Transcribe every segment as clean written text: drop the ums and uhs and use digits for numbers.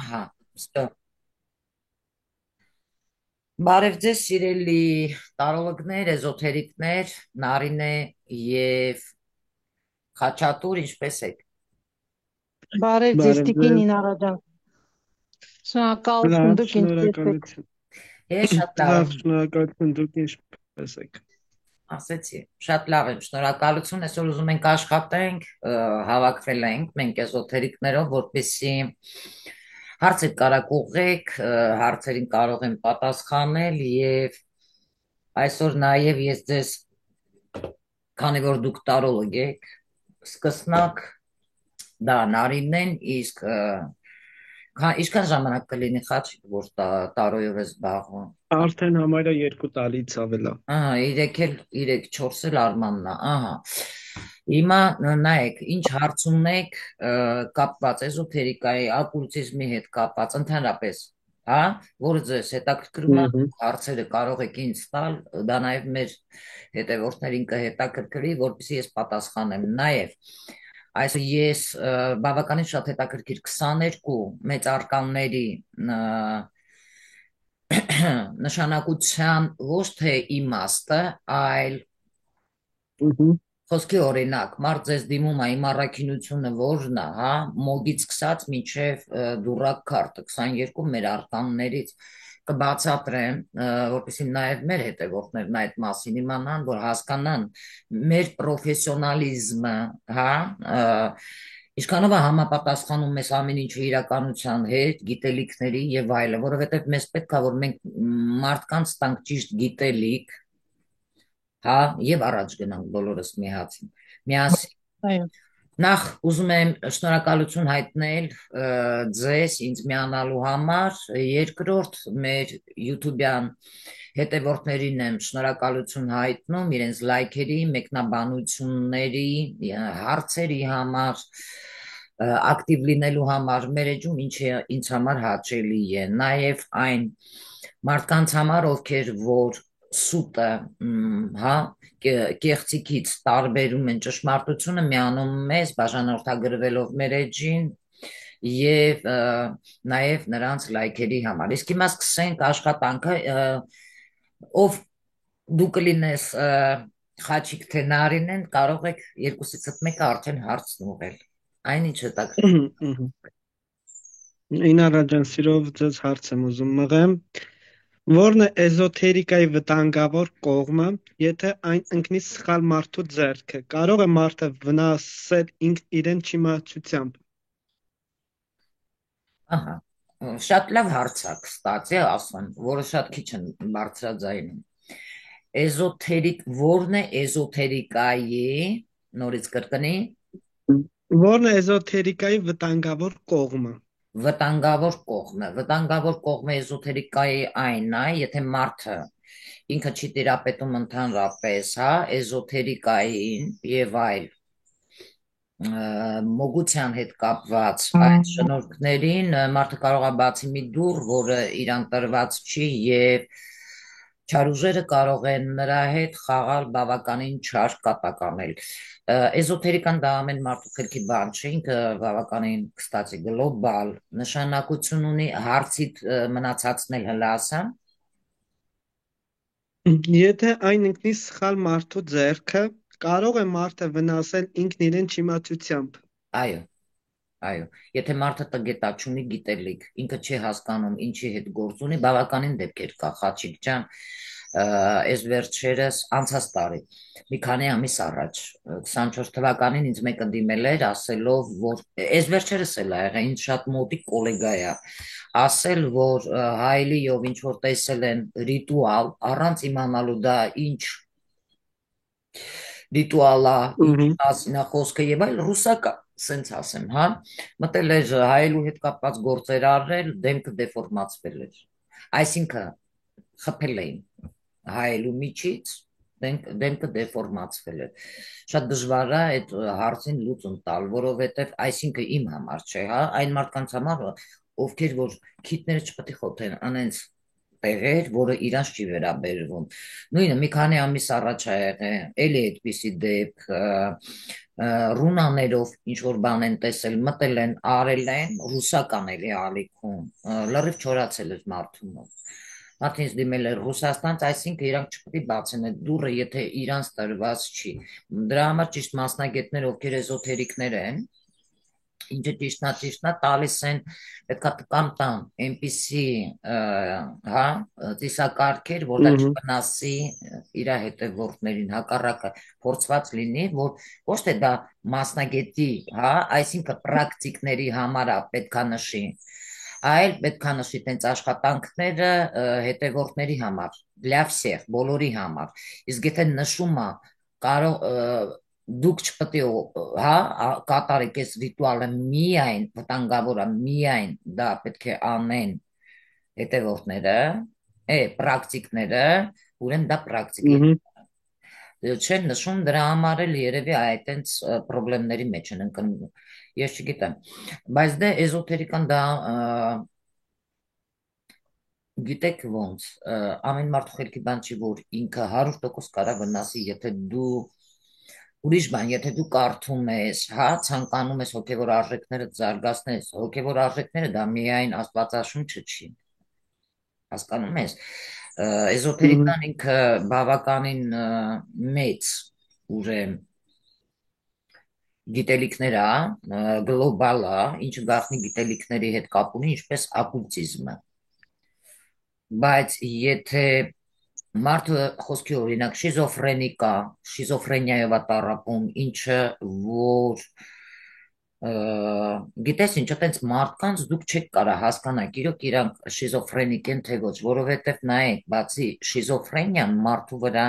Ահա, ստո։ Բարև ձեզ, սիրելի տարողներ, էզոթերիկներ, Նարինե եւ Խաչատուր, ինչպե՞ս եք։ Բարև ձեզ Բարև տիկին ձեզ, Ինարա ջան, շնորհակալություն, լավ, դուք ինչպե՞ս եք։ շնորհակալություն, Ես շատ լավ լավ, եմ, շնորհակալություն, դուք ինչպե՞ս եք։ ասեցի, շատ լավ եմ, շնորհակալություն, այսօր ուզում ենք աշխատենք, հավաքվել ենք մենք էզոթերիկներով, որպեսզի հարցեր կարաք ուղղեք, հարցերին կարող եմ պատասխանել եւ այսօր նաեւ ես ձեզ, քանի որ դուք տարոլոգ եք, սկսնակ դա Նարինեն, իսկ ինչքան ժամանակ կլինի Խաչիկ, որ տարոյով ես զբաղվում։ Արդեն համարյա 2 տարից ավել է։ Ահա, 3-4 էլ Արմանն է, ահա։ Հիմա նայեք, ինչ հարց ունեք կապված էզոթերիկայի, ակուլտիզմի հետ կապված ընդհանրապես, հա, որը ձեզ հետաքրքրում է, Ահա, հարցերը կարող եք ինձ տալ, դա նաև մեր հետևորդներին կհետաքրքրի, որպեսզի ես պատասխանեմ։ Նաև այսօր ես բավականին շատ հետաքրքիր 22 մեծ արկանների նշանակության ոչ թե իմաստը, այլ ահա, խոսքի օրինակ, մարդ ձեզ դիմում է իմ առաքինությունը որն է, հա, մոգից սկսած մինչև դուրակ քարտը 22 մեր արկաններից կբացատրեմ, որպեսզի նաև մեր հետևորդներն այդ մասին իմանան, որ հասկանան մեր պրոֆեսիոնալիզմը, հա, ինչքանով է համապատասխանում մեզ ամեն ինչը իրականության հետ, գիտելիքների եւ այլը, որովհետեւ մեզ պետք է որ մենք մարդկանց տանք ճիշտ գիտելիք, հա, եւ առաջ գնանք բոլորս միասին։ Այո, Նախ ուզում եմ շնորհակալություն հայտնել ձեզ ինձ միանալու համար, երկրորդ մեր YouTube-յան հետևորդներին եմ շնորհակալություն հայտնում իրենց լայքերի, մեկնաբանությունների, հարցերի համար, ակտիվ լինելու համար մեր էջում, ինչը ինձ համար հաճելի է, նաև այն մարդկանց համար, ովքեր որ սուտը, հա, կեղծիքից տարբերում են ճշմարտությունը, միանում մեզ բաժանորդագրվելով մեր էջին եւ նաեւ նրանց լայքերի համար։ Իսկ հիմա սկսենք աշխատանքը, ով դու կլինես Խաչիկ թե Նարինեն, կարող եք երկուսիցդ մեկը արդեն հարցն ուղղել։ Այնինչ հետաքրքիր։ ահա։ Ինարա ջան, սիրով ձեզ հարց եմ ուզում մղեմ։ Որն է էզոթերիկայի վտանգավոր կողմը, եթե այն ընկնի սխալ մարդու ձեռքը, կարող է մարդը վնասել ինքն իրեն չիմացությամբ։ Ահա, շատ լավ հարց է, կստացի ասեմ, որը շատ քիչ են բարձրաձայնում։ Էզոթերիկ, որն է էզոթերիկայի, նորից կրկնի, Որն է էզոթերիկայի վտանգավոր կողմը։ վտանգավոր կողմը էզոթերիկայի այն է, եթե մարդը ինքը չի տիրապետում ընդհանրապես, հա, էզոթերիկային եւ այլ մոգության հետ կապված այդ շնորհքներին մարդը կարող է բացի մի դուռ, որը իրան տրված չի եւ չարուժերը կարող են նրա հետ խաղալ բավականին չար կատակ անել։ Էզոթերիկան դա ամեն մարդու քրքի բան չէ, ինքը բավականին կստացի գլոբալ նշանակություն ունի, հարցիդ մնացածն էլ հլա ասա։ Եթե այն ընկնի սխալ մարդու ձեռքը, կարող է մարդը վնասել ինքն իրեն չիմացությամբ։ Այո, այո, եթե մարդը տգետակ չունի գիտելիք, ինքը չի հասկանում ինչի հետ գործ ունի, բավականին դեպքեր կա, Խաչիկ ջան, այս վերջերս անցած տարի, մի քանի ամիս առաջ, 24 թվականին ինձ մեկը դիմել էր, ասելով, որ այս վերջերս էլ ա եղել, ինձ շատ մոտիկ գոլեգա է, ասել, որ հայելիով ինչ որ տեսել են ռիտուալ, առանց իմանալու դա ինչ ռիտուալա, ինչ Ահա, մասին է խոսքը եւ այլ ռուսական, սենց ասեմ, հա, մտել էր հայելու հետ կապված գործեր արել, դեմքը դեֆորմացվել էր։ Այսինքն խփել էին հայելու միջից, դեմքը դեֆորմացվել էր։ Շատ դժվար է այդ հարցին լուծում տալ, որովհետեւ այսինքն իմ համար չէ, հա, այն մարդկանց համար, ովքեր որ քիթները չպետք է խոթեն, անենց տեղեր, որը իրանց չի վերաբերվում։ Նույնը մի քանի ամիս առաջ ա եղել, էլի այդպիսի դեպք, ռունաներով ինչ որ բան են տեսել, մտել են, արել են, ռուսական էլի ալիքում, լրիվ չորացել էր մարդու մոտ։ Մարդը ինձ դիմել էր Ռուսաստանից, այսինքն իրանք չպետք է բացեն այդ դուռը, եթե իրանց տրված չի։ Դրա համար ճիշտ մասնագետներ, ովքեր էզոթերիկներ են, ինչը ճիշտնա տալիս են պետքա տկամ տան այնպիսի հա ծիսակարգեր, որ դա չվնասի իր հետևորդներին, հակառակը փորձված լինի, որ ոչ թե դա մասնագետի, հա, այսինքն պրակտիկների համար է պետքա նշի, այլ պետքա նշի տենց աշխատանքները հետևորդների համար, для всех, բոլորի համար։ Իսկ եթե նշում է կարող դուք չպետք է հա կատարեք այս ռիտուալը միայն վտանգավոր է միայն դա պետք է անեն հետևորդները պրակտիկները ուրեմն դա պրակտիկի չեն նշում դրա համար էլ երևի այդտենց խնդիրների մեջ են ընկնում ես չգիտեմ բայց դե էզոթերիկան դա գիտեք ոնց ամեն մարդու խելքի բան չի որ ինքը 100% կարա վնասի եթե դու ուրիշ բան, եթե դու կարդում ես, հա, ցանկանում ես հոգևոր արժեքները զարգացնես, հոգևոր արժեքները դա միայն աստվածաշունչը չի։ Հասկանում ես։ Էզոթերիկան ինքը բավականին մեծ ուրեմն գիտելիքներ է, գլոբալ է, ինչը գաղտնի գիտելիքների հետ կապ ունի, ինչպես օկուլտիզմը։ Բայց եթե մարդը խոսքի օրինակ շիզոֆրենիկա, շիզոֆրենիայով է տառապում, ինչը որ գիտես ինչ, այտենց մարդկանց դուք չեք կարա հասկանալ, իրոք իրանք շիզոֆրենիկ են թե ոչ, որովհետև նայեք, բացի շիզոֆրենիան մարդու վրա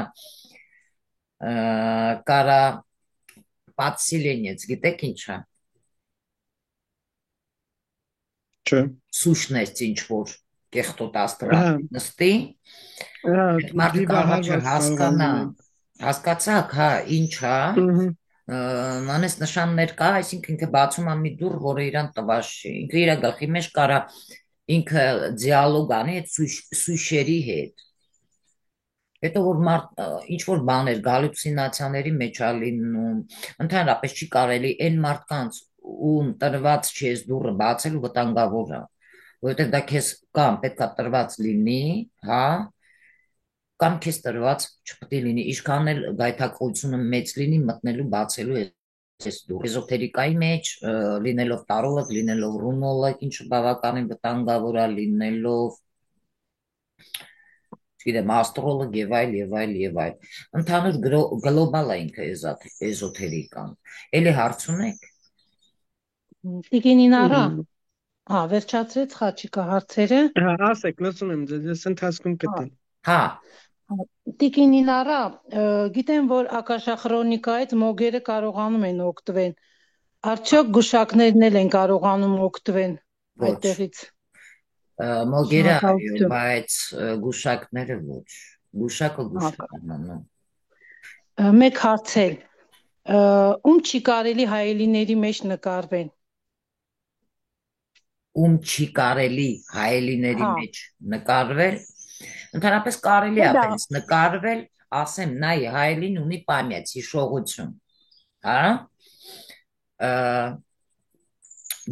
կարա պատսիլենից, գիտեք ինչա։ Չէ։ Սուշնես ինչ որ կեղտոտ աստրա նստի մարդը կարող չհասկանա հասկացաք հա ինչա մանես նշաններ կա այսինքն ինքը բացում է մի դուռ որը իրան տված չի ինքը իր գլխի մեջ կարա ինքը դիալոգ անի այդ սուշերի հետ հետո որ մարդ ինչ որ բաներ գալյուցինացիաների մեջ է լինում ընդհանրապես չի կարելի այն մարդկանց ում տրված չի այս դուռը բացելու վտանգավոր է որովհետև դա քեզ կամ պետք է տրված լինի, հա, կամ քեզ տրված չպետք է լինի, ինչքան էլ գայթակղությունը մեծ լինի մտնելու բացելու այս դուռ։ Էզոթերիկայի մեջ լինելով տարոլոգ, լինելով ռունոլոգ, ինչը բավականին վտանգավոր է լինելով չգիտեմ, աստրոլոգ եւ այլ եւ այլ եւ այլ։ Ընդհանուր գլոբալ է ինքը էզոթերիկան։ Էլի հարց ունեք։ Տիկինինարա Հա, վերջացրեց Խաչիկա հարցերը։ Հա, ասեք, լսում եմ ձեզ, ես ընթացքում կտել։ Հա։ Տիկինինարա, գիտեմ, որ ակաշախրոնիկայից մոգերը կարողանում են օգտվեն։ Արդյոք գուշակներն էլ են կարողանում օգտվեն այդտեղից։ Մոգերը այո, բայց գուշակները ոչ։ Գուշակը գուշակն է։ Մեկ հարց էլ, ում չի կարելի հայելիների մեջ նկարվեն։ Ում չի կարելի հայելիների մեջ նկարվել, ընդհանրապես կարելի է այդպես նկարվել, ասեմ, նայ հայելին ունի պամյաց, հիշողություն, հա,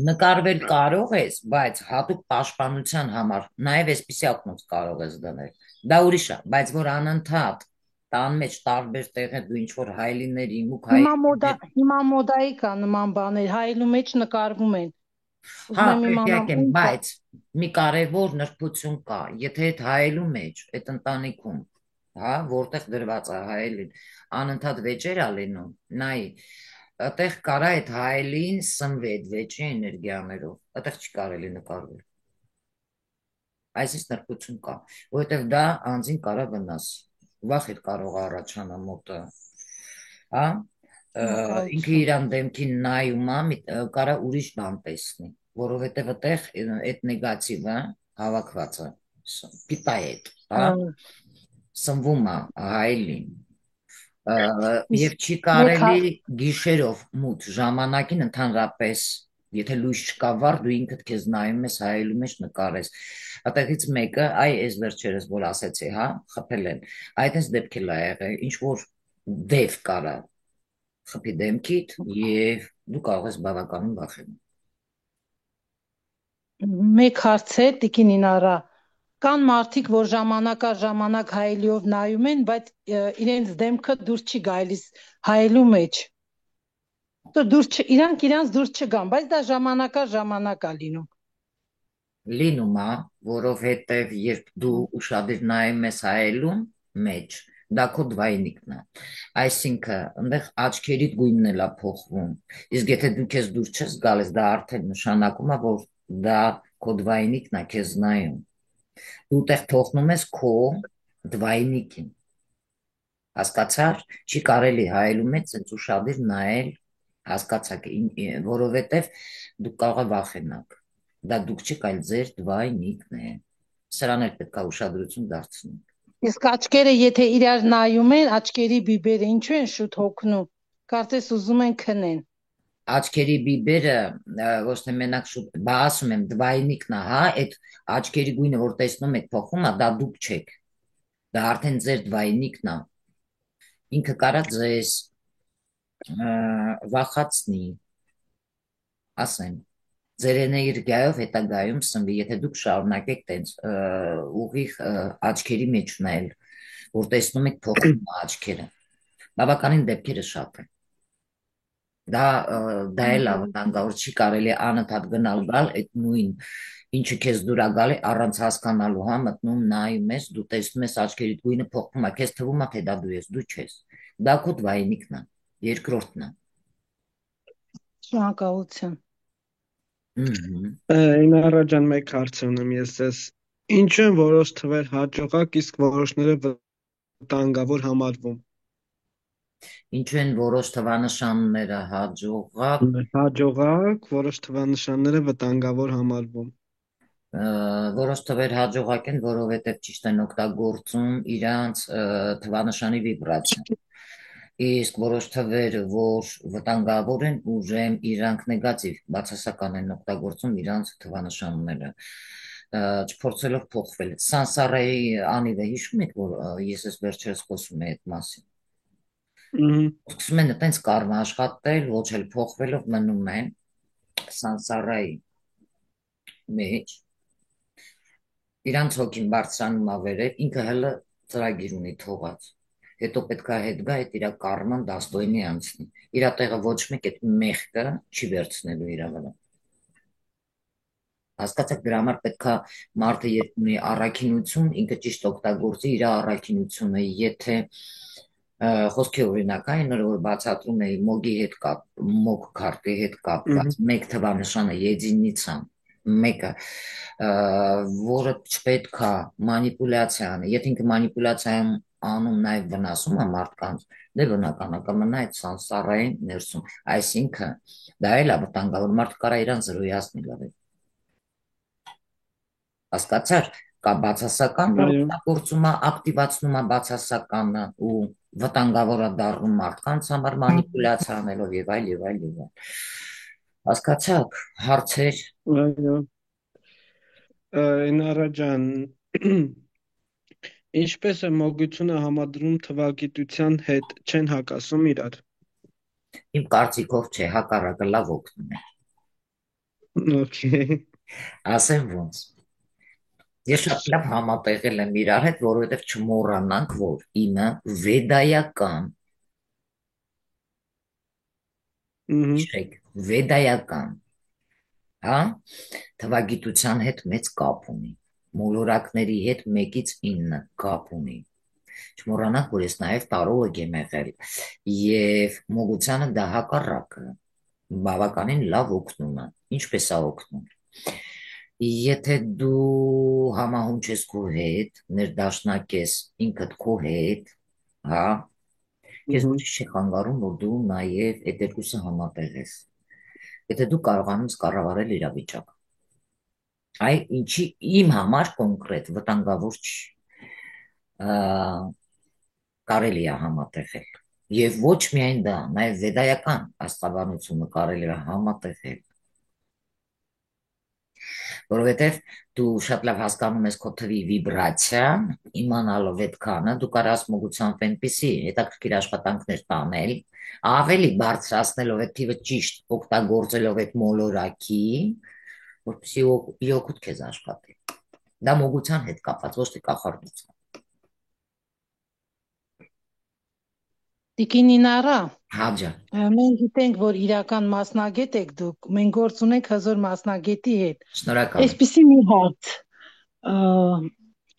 նկարվել կարող ես, բայց հատուկ պաշտպանության համար, նաև այսպիսի ակնոց կարող ես դնել, դա ուրիշ է, բայց որ անընդհատ տան մեջ տարբեր տեղեր դու ինչ-որ հայելիների, մուկ հայելիների Հիմա մոդայի կա նման բաներ, հայելու մեջ նկարվում են Հա, պետք է, բայց մի կարևոր նրբություն կա, եթե այդ հայելու մեջ, այդ ընտանիքում, հա, որտեղ դրված է հայելին, անընդհատ վեճեր է լինում, նայ, այդտեղ կարա այդ հայելին սնվի այդ վեճի էներգիաներով, այդտեղ չի կարելի նկարվել։ Այսինքն նրբություն կա, որովհետև դա անձին կարա վնաս, վախ էր կարող առաջանա մոտը, հա, ինքը իրան դեմքին նայում է, կարա ուրիշ բան տեսնի, որովհետև այդտեղ այդ նեգատիվը հավաքված է, պիտա է, սնվում է հայելին, և չի կարելի գիշերով մութ ժամանակին ընդհանրապես Եթե լույս չկա վառ, դու ինքդ քեզ նայում ես, հայելու մեջ նկարես։ Այդտեղից մեկը, այս վերջերս որ ասեցի, հա, խփել են։ Այդպես դեպք էլ ա եղել, ինչ որ դև կարա խփի դեմքիդ եւ դու կարող ես բավականին վախենալ։ Մեկ հարց է, Տիկին Ինարա, կան մարդիկ, որ ժամանակ առ ժամանակ հայելիով նայում են, բայց իրենց դեմքը դուրս չի գալիս հայելու մեջ։ Իրանք իրանց դուրս չգան, բայց դա ժամանակ առ ժամանակ է լինում։ Լինում է, որովհետև երբ դու ուշադիր նայում ես հայելուն մեջ, դա քո դվայնիկն է։ Այսինքն, այնտեղ աչքերիդ գույնն էլ է փոխվում։ Իսկ եթե դու քեզ դուրս չես գալիս, դա արդեն նշանակում է, որ դա քո դվայնիկն է քեզ նայում։ Դու տեղ թողնում ես քո դվայնիկին։ Հասկացար, չի կարելի հայելու մեջ ցենց ուշադիր նայել, հասկացաք, որովհետև դուք կարող եք վախենալ։ Դա դուք չեք, այլ ձեր դվայնիկն է։ Սրան էլ պետք է ուշադրություն դարձնել։ Իսկ աչքերը եթե իրար նայում են, աչքերի բիբերը ինչու են շուտ հոգնում։ Կարծես ուզում են քնեն։ Աչքերի բիբերը ոչ թե մենակ շուտ, բա ասում եմ, դվայնիկն է, հա, այդ աչքերի գույնը որ տեսնում եք փոխում է, դա դուք չեք։ Դա արդեն ձեր դվայնիկն է։ Ինքը կարա ձեզ վախացնի, ասեմ, ձեր էներգիայով հետագայում սնվի, եթե դուք շարունակեք տենց ուղիղ աչքերի մեջ նայել, որ տեսնում եք փոխում աչքերը։ Բավականին դեպքերը շատ են։ Դա էլ ավտանգավոր չի կարելի անընդհատ գնալ գալ այդ նույն ինչը քեզ դուր է գալի առանց հասկանալու, հա, մտնում նայում ես, դու տեսնում ես աչքերիդ գույնը փոխվում է, քեզ թվում է թե դա դու ես, դու չես։ Դա քո դվայնիկն է, երկրորդն է։ Շնորհակալություն։ Ինարա ջան, մեկ հարց ունեմ ես ձեզ։ Ինչու են որոշ թվեր հաջողակ, իսկ որոշները վտանգավոր համարվում։ Ինչու են որոշ թվանշանները հաջողակ, որոշ թվանշանները վտանգավոր համարվում։ Որոշ թվեր հաջողակ են, որովհետև ճիշտ են օգտագործում իրանց թվանշանի վիբրացիան։ Իսկ որոշ թվեր, որ վտանգավոր են, ուժեմ իրանք նեգատիվ, բացասական են օգտագործում իրանց թվանշանները, չփորձելով փոխվել։ Սանսարայի անիվը հիշում եք, որ ես ես վերջերս խոսում եմ այդ մասին։ Սկսում են այտենց կառն աշխատել, ոչ էլ փոխվելով մնում են սանսարայի մեջ։ Իրանց հոգին բարձրանում է վերև, ինքը հələ ծրագիր ունի թողած։ Հետո պետք է հետ գա այդ իրա կառման դաստոյնի անցնի։ Իրա տեղը ոչ մեկ այդ մեղքը չի վերցնելու իրա վրա։ Հասկացաք, դրա համար պետք է մարդը երբ ունի առաքինություն, ինքը ճիշտ օգտագործի իր առաքինությունը, եթե խոսքի օրինակ այն որ բացատրում էի մոգի հետ մոգ քարտի հետ կապված մեկ թվանշանը եդինիցան մեկը որը չպետք է մանիպուլյացիա անի, եթե ինքը մանիպուլյացիայում անում նաև վնասում է մարդկանց, դե բնական է կմնա այդ սանսարային ներսում, այսինքն դա էլ է վտանգավոր, մարդը կարա իրան զրոյացնի լավ։ Հասկացար, կա բացասական, որ օգտագործում է, ակտիվացնում է բացասականը ու վտանգավոր է դառնում մարդկանց համար մանիպուլյացիա անելով եւ այլ եւ այլ եւ այլ։ Հասկացաք, հարցեր։ Այո։ Ինարա ջան, ինչպես է մոգությունը համադրում թվագիտության հետ, չեն հակասում իրար։ Իմ կարծիքով չէ, հակառակը լավ օգնում է։ Okay։ Ասեմ ոնց։ Ես շատ լավ համատեղել եմ իրար հետ, որովհետև չմոռանանք, որ իմը վեդայական, վեդայական, հա, թվագիտության հետ մեծ կապ ունի, մոլորակների հետ 1-ից 9 կապ ունի, չմոռանանք, որ ես նաև տարոլոգ եմ եղել և մոգությանը դա հակառակը, բավականին լավ օգնում է, ինչպես է օգնում։ Եթե դու համահունչ ես քո հետ, ներդաշնակ ես ինքդ քո հետ, հա, ես ոչինչ չի խանգարում, որ դու նաև այդ երկուսը համատեղես։ Եթե դու կարողանում ես կառավարել իրավիճակը։ Այ ինչի իմ համար կոնկրետ վտանգավոր չի։ Կարելի է համատեղել։ Եվ ոչ միայն դա, նաև վեդայական աստվածանությունը կարելի է համատեղել։ որովհետև դու շատ լավ հասկանում ես քո թվի վիբրացիան, իմանալով այդքանը, դու կարաս մոգությամբ այնպիսի հետաքրքիր աշխատանքներ տանել, ավելի բարձրացնելով այդ թիվը ճիշտ օգտագործելով այդ մոլորակի, որպեսզի իր օգուտ քեզ աշխատի։ Դա մոգության հետ կապված, ոչ թե կախարդության։ Տիկին Ինարա, Հաջա։ մենք գիտենք, որ իրական մասնագետ եք դուք, մենք գործ ունենք հզոր մասնագետի հետ։ Շնորհակալ եմ։ Այսպիսի մի հարց,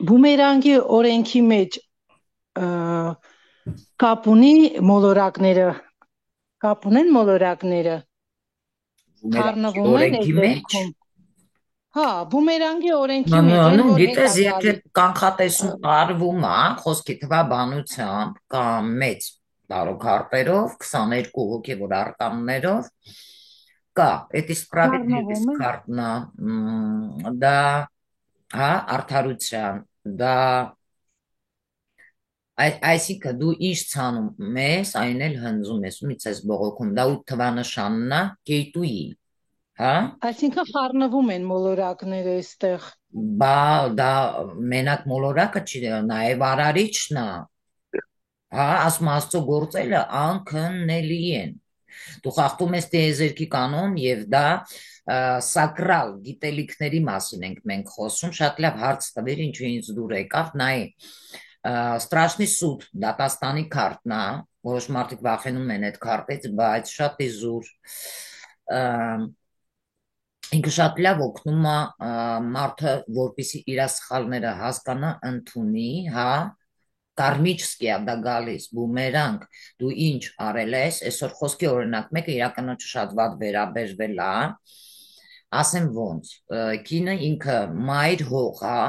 բումերանգի օրենքի մեջ կապ ունի մոլորակները, կապ ունեն մոլորակները, խառնվում են օրենքի այդ մեջ։ դեպքում։ Հա, բումերանգի օրենքի մեջ, այն Ну, որ հետ գիտես, է եթե գալիս։ կանխատեսում արվում է, խոսքի թվաբանությամբ կամ մեծ տարոքարտերով, 22 հոգևոր արկաններով, կա, это справедливость Խառնվում է։ կարտնա, դա, հա, արդարության, դա, այսինքն դու ինչ ցանում ես, այն էլ հնձում ես, ումից ես բողոքում, դա 8 թվանշանն է, կեյտուի, հա, Այսինքն խառնվում են մոլորակները այստեղ։ բա դա մենակ մոլորակը չի, նաև արարիչն է, հա, ասում Աստծո գործելը անքննելի են։ Դու խախտում ես տիեզերքի կանոն եւ դա սակրալ գիտելիքների մասին ենք մենք խոսում, շատ լավ հարց տվեր, ինչու ինձ դուր եկավ, նայ Страшный суд, դատաստանի քարտն է, որոշ մարդիկ վախենում են այդ քարտից, բայց շատ իզուր ինքը շատ լավ օգնում է մարդը, որպեսզի իր սխալները հասկանա, ընդունի, հա, կարմիչսկի է դա գալիս, բումերանգ, դու ինչ արել ես, այսօր խոսքի օրինակ մեկը իրականոց շատ վատ վերաբերվել է, ասեմ ոնց, կինը ինքը մայր հող է,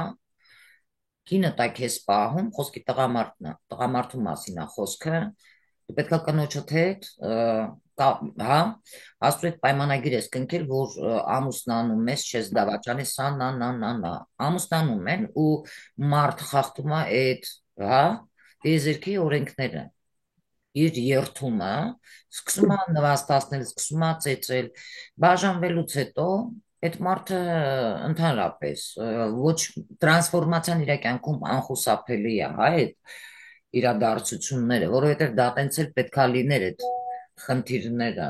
կինը տա քեզ պահում, խոսքի տղամարդու մասին է խոսքը, դու պետք է կնոջդ հետ, հա, աստծո հետ պայմանագիր ես կնքել, որ ամուսնանում ես, չես դավաճանի, սա, նա, ամուսնանում են ու մարդ խախտում է այդ, հա, տիեզերքի օրենքները, իր երթումը, սկսում է նվաստացնել, սկսում է ծեծել, բաժանվելուց հետո այդ մարդը ընդհանրապես ոչ տրանսֆորմացիան իր կյանքում անխուսափելի է, հա, այդ իրադարձությունները, որովհետև դա տենց էլ պետքա լիներ այդ խնդիրները։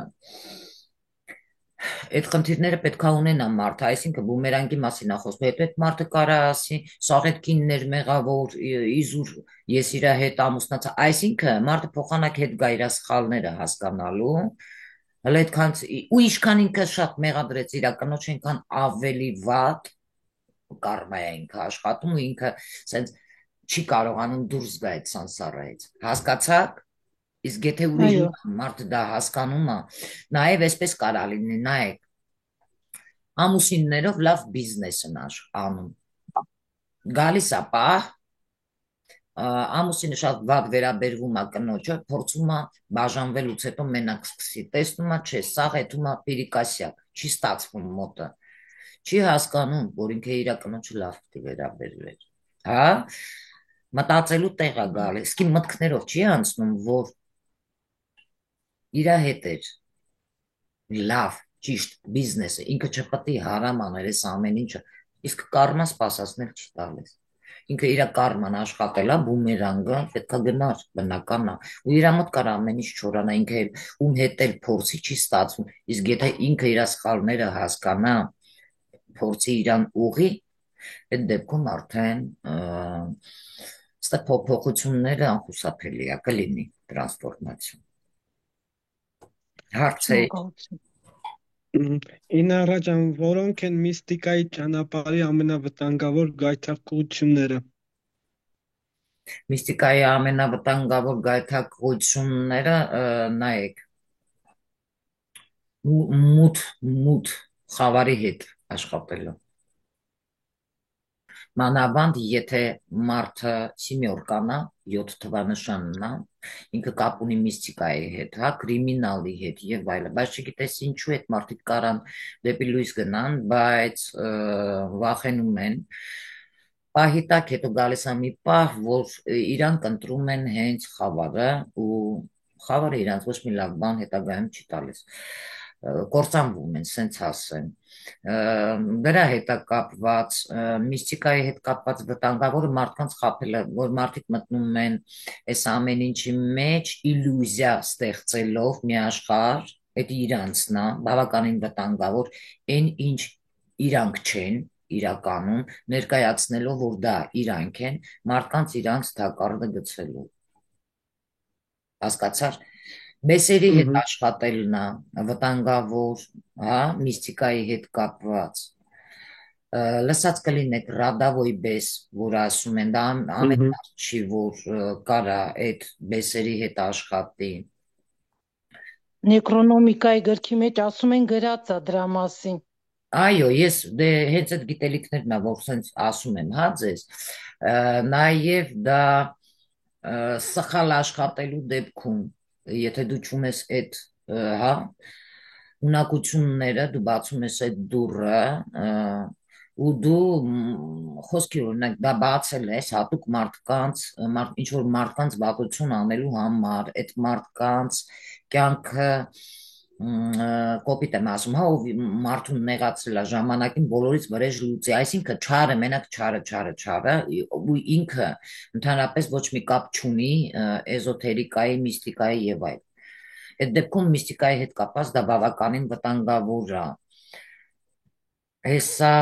Այդ խնդիրները պետքա ունենա մարդը, այսինքն բումերանգի մասին է խոսում, հետո այդ մարդը կարա ասի, սաղ այդ կիններ մեղավոր, իզուր ես իր հետ ամուսնացա, այսինքն մարդը փոխանակ հետ գա իր սխալները հասկանալու, հələ այդքան ու ինչքան ինքը շատ մեղադրեց իր կնոջ, այնքան ավելի վատ կարմա է ինքը աշխատում ու ինքը սենց չի կարողանում դուրս գա այդ սանսարայից։ Հասկացաք։ Իսկ եթե ուրիշ Այո, մարդը դա հասկանում է, նաև այսպես կարա լինի, նայեք, ամուսիններով լավ բիզնես են անում։ Գալիս է պահ, ամուսինը շատ վատ վերաբերվում է կնոջը, փորձում է բաժանվելուց հետո մենակ սկսի, տեսնում է, չէ, սաղ հետում է պիրիկասյա, չի ստացվում մոտը, չի հասկանում, որ ինքը իր կնոջը լավ պիտի վերաբերվեր, հա, մտածելու տեղ է գալիս, իսկ մտքներով չի անցնում, որ իր հետ էր լավ, ճիշտ բիզնեսը, ինքը չպետք է հարամ աներ այս ամեն ինչը, իսկ կարմա սպասացնել չի տալիս։ Ինքը իր կարման աշխատելա, բումերանգը, պետքա գնար, բնական է, ու իր մոտ կար ամեն ինչ չորանա, ինքը ում հետ էլ փորձի չի ստացվում, իսկ եթե ինքը իր սխալները հասկանա, փորձի իրան ուղի, այդ դեպքում արդեն ստե փոփոխությունները անխուսափելի է, կլինի տրանսֆորմացիա։ Հարց է։ շնորհակալություն։ Ինարա ջան, որոնք են միստիկայի ճանապարհի ամենավտանգավոր գայթակղությունները։ Միստիկայի ամենավտանգավոր գայթակղությունները նայեք մութ խավարի հետ աշխատելու մանավանդ եթե մարդը սիմյորկան է 7 թվանշանն է ինքը կապ ունի միստիկայի հետ, հա, կրիմինալի հետ եւ այլն, բայց չգիտես ինչու այդ մարդիկ կարան դեպի լույս գնան, բայց վախենում են պահի տակ հետո գալիս է մի պահ, որ իրանք ընտրում են հենց խավարը ու խավարը իրանք ոչ մի լավ բան հետագայում չի տալիս։ կործանվում են, սենց ասեմ։ Դրա հետ է կապված, միստիկայի հետ կապված վտանգավորը մարդկանց խաբելը, որ մարդիկ մտնում են այս ամեն ինչի մեջ իլյուզիա ստեղծելով մի աշխարհ, դա իրանցն է, բավականին վտանգավոր, այն ինչ իրանք չեն իրականում, ներկայացնելով, որ դա իրանք են, մարդկանց իրանց թակարդը գցելու։ Հասկացար։ Բեսերի հետ աշխատելն է վտանգավոր, հա, միստիկայի հետ կապված։ Լսած կլինեք Ռադավոյի բես, որ ասում են, դա ամեն չի, որ կարա այդ բեսերի հետ աշխատի։ Նեկրոնոմիկայի գրքի մեջ ասում են գրած է դրա մասին։ Այո, ես դե հենց այդ գիտելիքներն ա, որ սենց ասում եմ, հա, ձեզ, նաև դա սխալ աշխատելու դեպքում, եթե դու չունես այդ, հա, ունակությունները, դու բացում ես այդ դուռը, ու դու խոսքի օրինակ դա բացել ես հատուկ մարդկանց, ինչ որ մարդկանց վատություն անելու համար, այդ մարդկանց կյանքը կոպիտ եմ ասում, հա, ով մարդուն նեղացրել է ժամանակին բոլորից վրեժ լուծի, այսինքն չարը, մենակ չարը, ու ինքը ընդհանրապես ոչ մի կապ չունի էզոթերիկայի, միստիկայի եւ այլ։ Այդ դեպքում միստիկայի հետ կապված դա բավականին վտանգավոր է։ Հեսա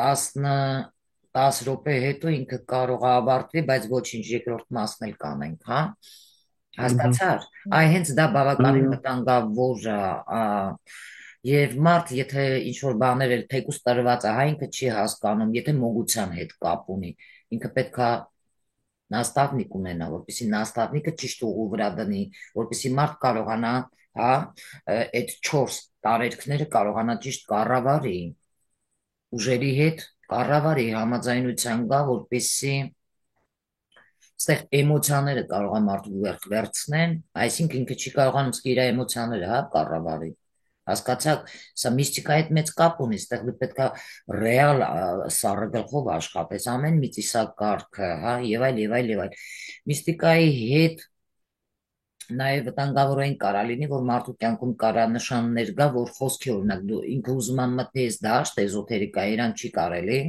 10 րոպե հետո ինքը կարող է ավարտվի, բայց ոչինչ, երկրորդ մասն էլ կանենք, հա։ Հասկացար։ Այ հենց դա բավականին վտանգավոր է, եւ մարդ, եթե ինչ որ բաներ էլ թեկուս տրված է, հա, ինքը չի հասկանում, եթե մոգության հետ կապ ունի, ինքը պետքա նաստավնիկ ունենա, որպեսզի նաստավնիկը ճիշտ ուղու վրա դնի, որպեսզի մարդ կարողանա, հա, այդ 4 տարերքները կարողանա ճիշտ կառավարի, ուժերի հետ կառավարի, համաձայնության գա, որպեսզի ստեղ էմոցիաները կարող է մարդու վերցնեն, այսինքն ինքը չի կարողանում իր էմոցիաները, հա, կառավարի։ Հասկացաք, սա միստիկայի հետ մեծ կապ ունի, ստեղ դու պետքա ռեալ սառը գլխով աշխատես, ամեն մի ծիսակարգը, հա, եւ այլ։ Միստիկայի հետ նաև վտանգավորային կարա լինի, որ մարդու կյանքում կարա նշաններ գա, որ խոսքի օրինակ դու ինքը ուզում եմ մտնի այս դաշտ, էզոթերիկա, իրան չի կարելի,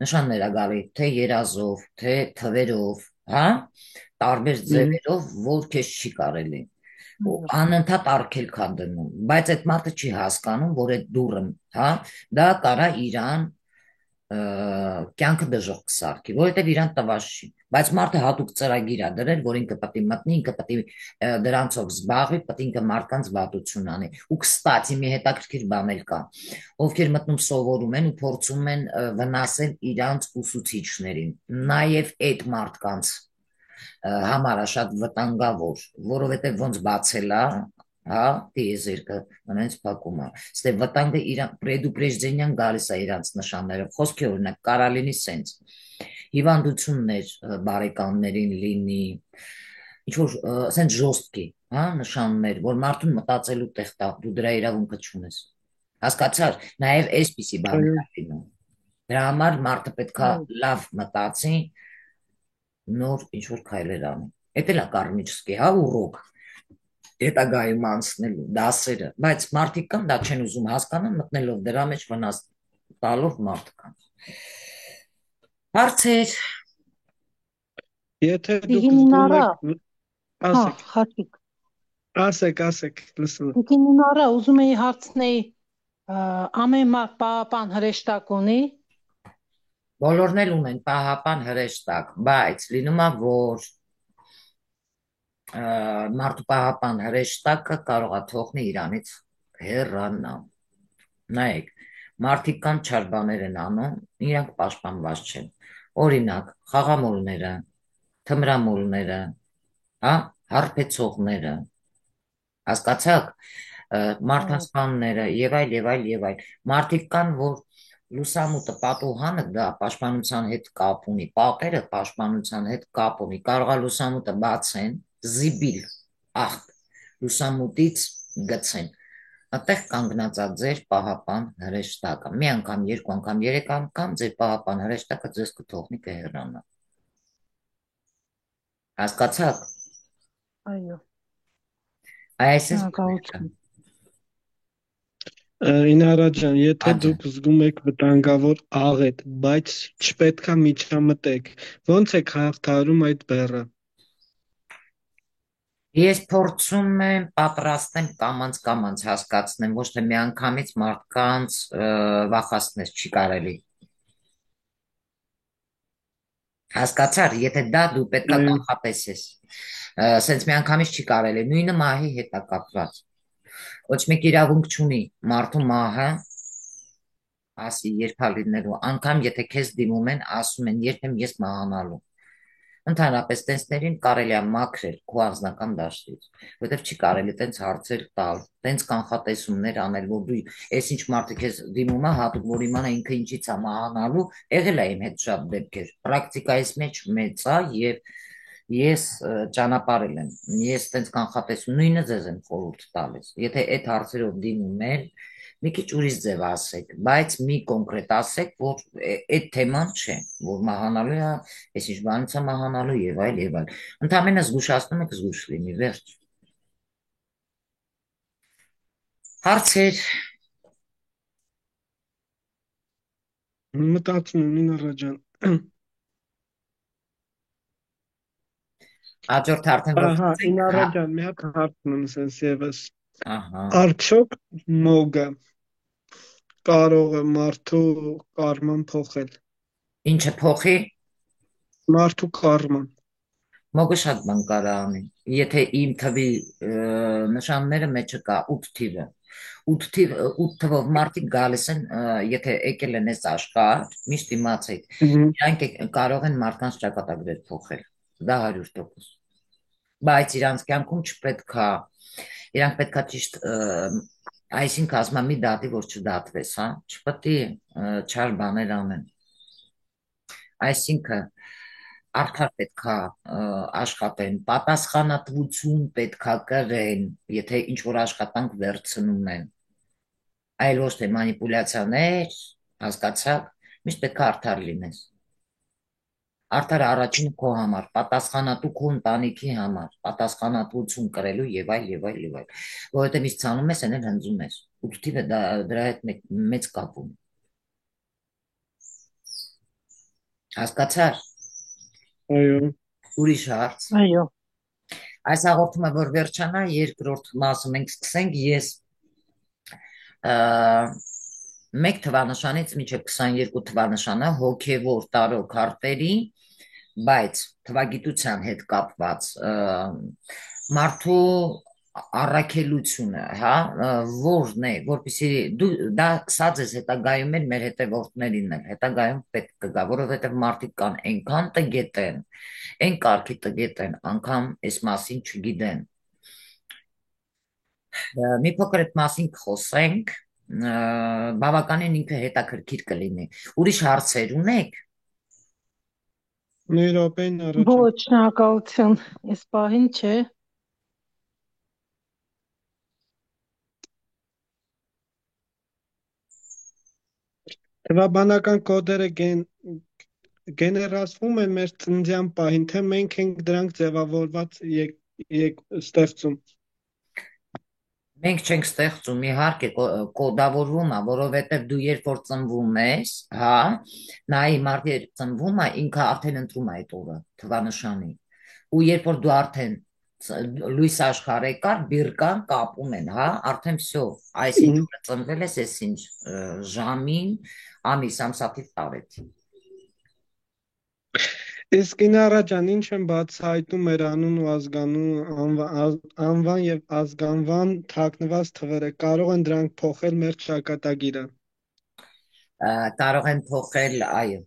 նշաններ ա գալի, թե երազով, թե թվերով, հա, տարբեր ձևերով, որ քեզ չի կարելի։ Անընդհատ արգելք ա դնում, բայց այդ մարդը չի հասկանում, որ այդ դուռը, հա, դա կարա իրան կյանքը դժոխք կսարքի, որովհետև իրան տված չի, բայց մարդը հատուկ ծրագիր ա դրել, որ ինքը պետք է մտնի, ինքը պետք է դրանցով զբաղվի, պետք է ինքը մարդկանց վատություն անի։ Ու կստացի մի հետաքրքիր բան էլ կա, ովքեր մտնում սովորում են ու փորձում են վնասել իրանց ուսուցիչներին, նաև այդ մարդկանց համար է շատ վտանգավոր, որովհետև ոնց բացել է, հա, տիեզերքը մնանց փակում է։ Ստե վտանգը իրան պրեդուպրեժդենյան գալիս է իրանց նշանները։ Խոսքի օրինակ կարա լինի սենց։ Հիվանդություններ բարեկամներին լինի, ինչ որ սենց ժոստկի, հա, նշաններ, որ մարդուն մտածելու տեղ տա, դու դրա իրավունքը չունես։ Հասկացար, նաև այսպիսի բաներ ա լինում։ Դրա համար մարդը պետքա լավ մտածի, նոր ինչ որ քայլեր անի։ Էդ էլ է կարմիչսկի, հա, урок հետագայում անցնելու դասերը, բայց մարդիկ կան դա չեն ուզում հասկանան, մտնելով դրա մեջ վնաս տալով մարդկանց։ Հարցեր։ Եթե դուք զգում եք, ասեք, լսում եմ։ Տիկիննարա, ուզում էի հարցնեի, ամեն մարդ պահապան հրեշտակ ունի։ Բոլորն էլ ունեն պահապան հրեշտակ, բայց լինում է, որ մարդու պահապան հրեշտակը կարող է թողնի իրանից հեռանա։ Նայեք, մարդիկ կան չար բաներ են անում, իրանք պաշտպանված չեն։ Օրինակ, խաղամոլները, թմրամոլները, հա, հարբեցողները, հասկացաք, մարդասպանները եւ այլ։ Մարդիկ կան, որ լուսամուտը պատուհանը դա պաշտպանության հետ կապ ունի, պատերը պաշտպանության հետ կապ ունի, կարող է լուսամուտը բացեն, զիբիլ, լուսամուտից գցեն, այդտեղ կանգնած է ձեր պահապան հրեշտակը, մի անգամ, երկու անգամ, երեք անգամ ձեր պահապան հրեշտակը ձեզ կթողնի կհեռանա։ Հասկացաք։ Այո։ Այսինքն Ինարա ջան, եթե Աջա։ դուք զգում եք վտանգավոր աղետ, բայց չպետք է միջամտեք, ո՞նց եք հաղթահարում այդ բեռը։ Ես փորձում եմ պատրաստեմ կամած հասկացնեմ, ոչ թե միանգամից մարդկանց վախացնել չի կարելի։ Հասկացար, եթե դա դու պետքա Այո, կանխատեսես։ Սենց միանգամից չի կարելի, նույնը մահի հետ է կապված։ Ոչ մեկ իրավունք չունի մարդու մահը ասի երբալինելու, անգամ եթե քեզ դիմում են, ասում են երբեմ ես մահանալու։ Ընդհանրապես տենսներին կարելի է մաքրել քո անձնական դաշտից, որովհետև չի կարելի տենց հարցեր տալ, տենց կանխատեսումներ անել, որ դու այս ինչ մարդը քեզ դիմում է, հատուկ որ իմանա ինքը ինչից է մահանալու, եղել է իմ հետ շատ դեպքեր, պրակտիկայից մեջ մեծ է եւ ես ճանապարհել եմ, ես տենց կանխատեսում նույնը ձեզ եմ խորհուրդ տալիս, եթե այդ հարցերով դիմում են, մի քիչ ուրիշ ձև ասեք, բայց մի կոնկրետ ասեք, որ այդ թեման չէ, որ մահանալու է, այսինչ բանից է մահանալու եւ այլ եւ այլ։ Ընդամենը զգուշացնում եք զգուշ լինի, վերջ։ Հարցեր, մտածում եմ Ինարա ջան։ հաջորդ արդեն որ Ահա, խոսենք, Ինարա հա, ջան, մի հատ հարց ունեմ sense եւս։ ահա, Արդյոք մոգը կարող է մարդու կարման փոխել։ ինչը փոխի, Մարդու կարման։ մոգը շատ բան կարա անի։ Եթե իմ թվի նշանները մեջը կա 8 թիվը, 8 թվով մարդիկ գալիս են, եթե եկել են այս աշխարհ, միշտ իմացեք, Մгм. իրանք կարող են մարդկանց ճակատագրեր փոխել, դա 100%։ Բայց իրանց կյանքում չպետքա, իրանք պետքա ճիշտ, այսինքն ասում եմ մի դատի, որ չդատվես, հա, չպետք է չար բաներ անեն։ Այսինքն արդար պետքա աշխատեն, պատասխանատվություն պետքա կրեն, եթե ինչ որ աշխատանք վերցնում են, այլ ոչ թե մանիպուլյացիաներ, հասկացաք, միշտ պետքա արդար լինես։ Արդար առաջին քո համար, պատասխանատու քո ընտանիքի համար, պատասխանատվություն կրելու եւ այլ եւ այլ եւ այլ։ Որովհետեւ իսկ ցանում ես, այն էլ հնձում ես։ Ու թիվը դրա հետ մեծ կապ ունի։ Հասկացար։ Այո։ Ուրիշ հարց։ Այո, Այս հաղորդումը որ վերջանա, երկրորդ մասը մենք սկսենք ես մեկ թվանշանից մինչև 22 թվանշանը հոգևոր տարո քարտերի, բայց թվագիտության հետ կապված մարդու առաքելությունը, հա, որն է, որպեսզի դա սա ձեզ հետագայում էլ մեր հետևորդներին էլ հետագայում պետք կգա, որովհետև մարդիկ կան այնքան տգետ են, այն կարգի տգետ են, անգամ այս մասին չգիտեն։ Մի փոքր այդ մասին խոսենք, բավականին ինքը հետաքրքիր կլինի։ Ուրիշ հարցեր ունեք։ Մի րոպե Ինարա ջան։ ոչ, շնորհակալություն։ Այս պահին չէ։ Թվաբանական կոդերը գեներացվում են մեր ծննդյան պահին, թե մենք ենք դրանք ձևավորված ստեղծում։ Մենք չենք ստեղծում, իհարկե կոդավորվում է, որովհետև դու երբ որ ծնվում ես, հա, նայի մարդ երբ ծնվում է, ինքը արդեն ընտրում է այդ օրը, թվանշանի։ Ու երբ որ դու արդեն լույս աշխարհ եկար, բիրկան կապում են, հա, արդեն всё, այսինչ օրը ծնվել ես, այսինչ ժամին, ամիս, ամսաթիվ, տարեթիվ։ Իսկ Ինարա ջան, ինչ են բացահայտում մեր անուն ու անվան եւ ազգանվան թաքնված թվերը, կարող են դրանք փոխել մեր ճակատագիրը։ Կարող են փոխել, այո,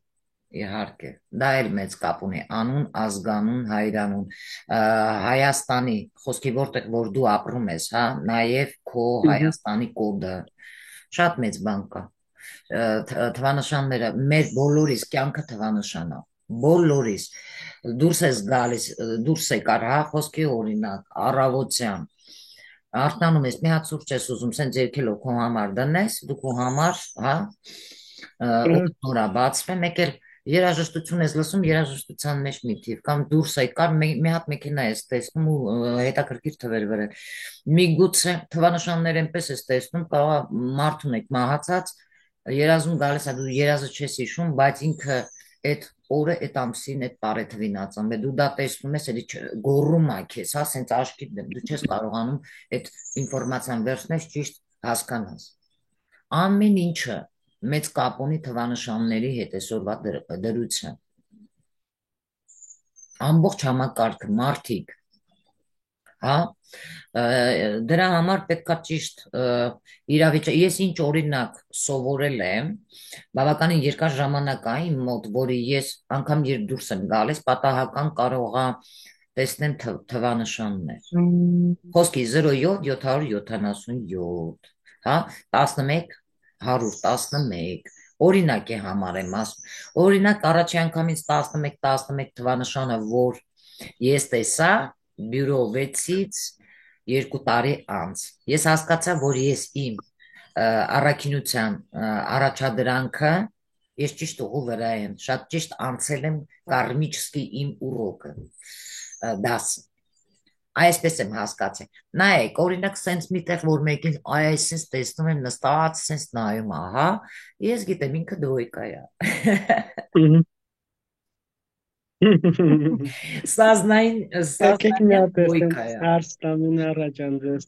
իհարկե, դա էլ մեծ կապ ունի, անուն, ազգանուն, հայրանուն, Հայաստանի, խոսքի որտեղ որ դու ապրում ես, հա, նաև քո Հայաստանի կոդը, շատ մեծ բան կա, թվանշանները, մեր բոլորիս կյանքը թվանշան է, բոլորիս, դուրս ես գալիս, դուրս եկար, հա, խոսքի օրինակ, առավոտյան, արթնանում ես, մի հատ սուրճ ես ուզում, սենց երկելով քո համար դնես, դու քո համար, հա, օգնորա բացվում, մեկ էլ երաժշտություն ես լսում, երաժշտության մեջ մի թիվ, կամ դուրս եկար, մի հատ մեքենա ես տեսնում ու հետաքրքիր թվեր վրել։ Միգուցե թվանշաններ այնպես ես տեսնում, կարող մարդ ունեք մահացած, երազում գալիս է, դու երազը չես հիշում, բայց ինքը այդ օրը, այդ ամսին, այդ տարեթվին ածում է, դու դա տեսնում ես, էլի գոռում ա քեզ, հա, սենց աշկիդ դեմ, դու չես կարողանում այդ ինֆորմացիան վերցնես ճիշտ հասկանաս։ Ամեն ինչը մեծ կապ ունի թվանշանների հետ այսօրվա դրության։ Ամբողջ համակարգը, մարդիկ, հա, դրա համար պետքա ճիշտ իրավիճակը, ես ինչ օրինակ սովորել եմ, բավականին երկար ժամանակ է իմ մոտ, որի ես անգամ երբ դուրս եմ գալիս, պատահական կարող ա տեսնեմ թվանշաններ։ Խոսքի 0777, հա, 11 111, օրինակ է համարեմ ասում, օրինակ առաջի անգամից 11 թվանշանը, որ ես տեսա բյուրո 6-ից 2 տարի անց, ես հասկացա, որ ես իմ առաքինության առաջադրանքը ես ճիշտ ուղու վրա եմ, շատ ճիշտ անցել եմ կարմիչսկի իմ ուրոկը, դասը, այսպես եմ հասկացել, նայեք, օրինակ սենց միտեղ, որ մեկին այս սենց տեսնում եմ նստած, սենց նայում, ահա, ես գիտեմ ինքը դվոյկա է, սազնային Եկեք մի հատ դվոյկա տեսնեմ է, հարց տամ Իննա Ջան ձեզ։